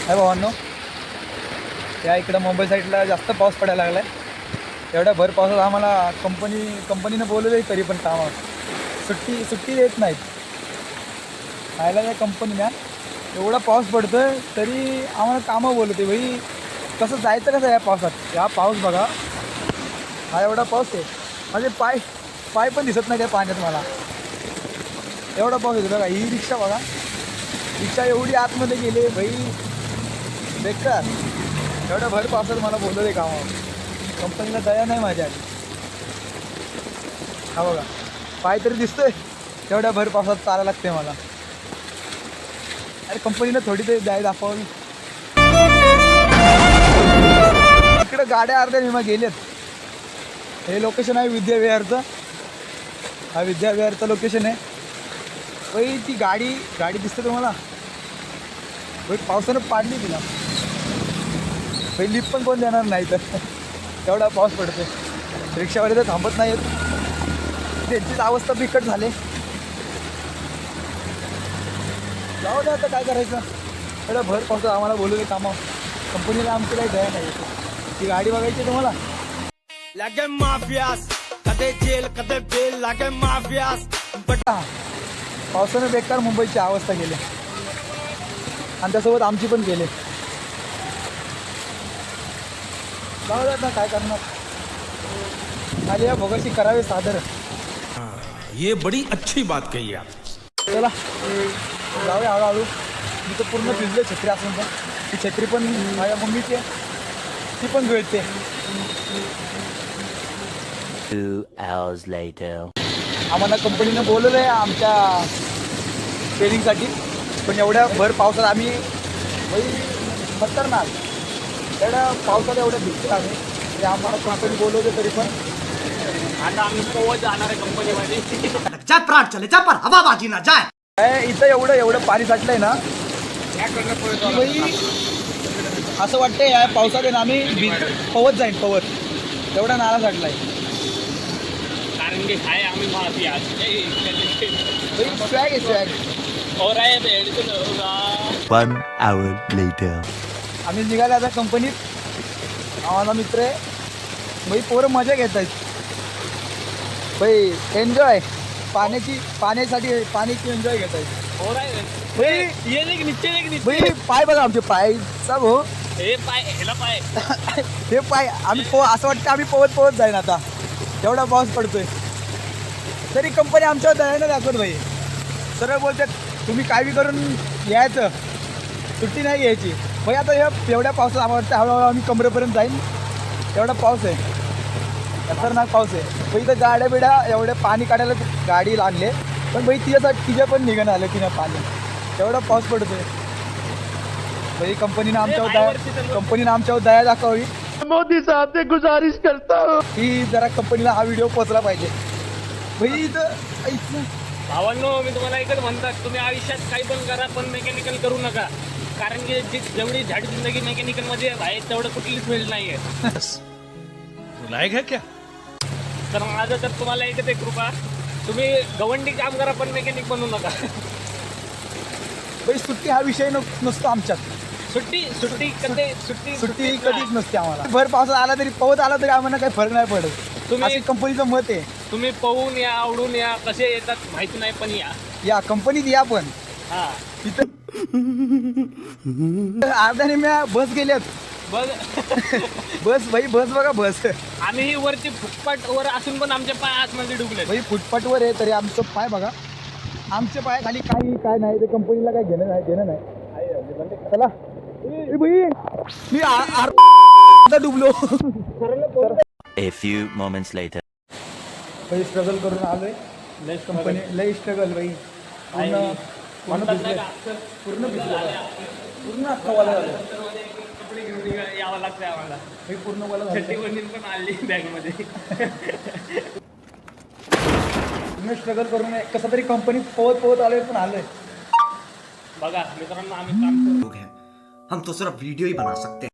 आहे भावांनो, या इकडं मुंबई साईडला जास्त पाऊस पडायला लागला आहे. एवढ्या भर पावसात आम्हाला कंपनीनं बोलवलं आहे, तरी पण कामावर सुट्टी देत नाहीत. खायला त्या कंपनीला एवढा पाऊस पडतो आहे तरी आम्हाला कामं बोलवते. भाई कसं जायचं कसं या पावसात? या पाऊस बघा, हा एवढा पाऊस आहे, माझे पाय पण दिसत नाही त्या पाण्यात मला. एवढा पाऊस येतो बघा. ही रिक्षा बघा, रिक्षा एवढी आतमध्ये गेली भाई, बेकार. एवढ्या भर पावसात मला बोलवलं आहे कामावर. कंपनीला दया नाही माझ्या. हा बघा, पाय तरी दिसतोय. एवढ्या भर पावसात चालायला लागते मला. अरे कंपनीला थोडी तरी दया दाखवावी. इकडं गाड्या अर्ध्या विमा गेलेत. हे लोकेशन आहे विद्याविहारचं. हा विद्याविहारचं लोकेशन आहे. भाई ती गाडी दिसते तुम्हाला? भाई पावसानं पाडली तिला. भाई लिफ्ट पण कोण देणार नाही तर एवढा पाऊस पडते. रिक्षावाले तर थांबत नाही आहेत. त्यांचीच अवस्था बिकट झाली. जाऊ दे आता, काय करायचं. एवढं भर पावसात आम्हाला बोलवले कामावर. कंपनीला आमची काही दया नाही. ती गाडी बघायची तुम्हाला. लागे माफियास कदे जेल कदे बेल लागे माफियास. पावसानं बेकार मुंबईची अवस्था केली आणि त्यासोबत आमची पण केली. जाऊ आता काय करणार. खाली या भोगाशी करावे सादर. ये बड़ी अच्छी बात कही आप. चला जाऊया हळूहळू. मी तर पूर्ण भिजले छत्री असून पण. ती छत्री पण माझ्या मम्मीची आहे, ती पण धुळते. 2 hours later. आम्हाला कंपनीनं बोलवलं आहे आमच्या ट्रेनिंगसाठी, पण एवढ्या भर पावसात आम्ही खतरनाक. एवढ्या पावसात एवढ्या भिजतो आम्ही. ते आम्हाला कंपनी बोलवते तरी पण. आता आम्ही पोहोच जाणार आहे कंपनीमध्ये. हवाबाजी ना जाय. काय इथं एवढं पाणी साठलंय ना, असं वाटतंय या पावसात आहे ना आम्ही पवत जाईन. एवढा नाला साठलाय. कारण की काय आम्ही माफियास स्वॅग आहे स्वॅग. और आहे 1 hour later. आम्ही निघाले आता कंपनीत. आम्हाला मित्र आहे भाई, पोरं मजा घेत आहेत भाई. एन्जॉय पाण्याची एन्जॉय घेत आहेत और आहे भाई. ये देख नीचे भाई पाय बघा आमचे पाय सब हो. हे पाय ह्याला पाय हे पाय आम्ही असं वाटतं आम्ही पवत जाईन आता. एवढा पाऊस पडतोय तरी कंपनी आमच्यावर दयानं दाखवत भाई. सरळ बोलतात तुम्ही काय बी करून यायचं, सुट्टी नाही घ्यायची. भाई आता एवढ्या पावसात आम्हाला वाटतं हळूहळू आम्ही कमरेपर्यंत जाईन. एवढा पाऊस आहे, खतरनाक पाऊस आहे भाई. इथं गाड्या बिड्या एवढ्या पाणी काढायला गाडी लागले, पण भाई तिच्या पण निघणं आलं तिनं पाणी. एवढा पाऊस पडतोय भाई. कंपनीनं आमच्यावर दया दाखवावी. मोदी साहब से गुजारिश करता हूँ की जरा कंपनीला हा व्हिडिओ पोचला पाहिजे भाई. इथं भावांनो, मी तुम्हाला एकच म्हणतात, तुम्ही आयुष्यात काही पण करा पण मेकॅनिकल करू नका. कारण की जेवढी झाडी जिंदगी मेकॅनिकल मध्ये आहे तेवढं कुठलीच फील्ड नाहीये. लायक है क्या? तर माझं तर तुम्हाला एकच एक कृपा, तुम्ही गवंडी काम करा पण मेकॅनिक बनू नका. भाई सुट्टी हा विषय नसतो आमच्यात. सुट्टी कधीच नसते आम्हाला. भर पावसात आला तरी पवत आला तरी आम्हाला काही फरक नाही पडत. तुम्ही कंपनीचं मत आहे. तुम्ही पाहून या, आवडून या, कसे येतात माहिती नाही पण या कंपनीत या पण. हा तिथं अर्ध्याने म्या बस गेल्यात. बघ बस बघा बस. आम्ही वरती फुटपाथ वर असून पण आमचे पाय आतमध्ये डुबले. भाई फुटपाथवर आहे तरी आमचं पाय बघा. आमचे पाय खाली काय नाही. ते कंपनीला काही घेणं नाही. चला भाई, मी अर्धा डुबलो. A few moments later. भाई स्ट्रगल करून आलोय. कंपनी लय स्ट्रगल भाई. पूर्ण अख्खा वाला झालं. कपडे घेऊन यावं लागतं आम्हाला. भाई पूर्ण वाला झालं. छट्टी बंदीन पण आली बॅग मध्ये. पूर्ण स्ट्रगल करून कसं तरी कंपनीत पवत आलोय पण आलोय. बघा मित्रांनो, आम्ही काम करतो. हम तो सिर्फ वीडियो ही बना सकते हैं.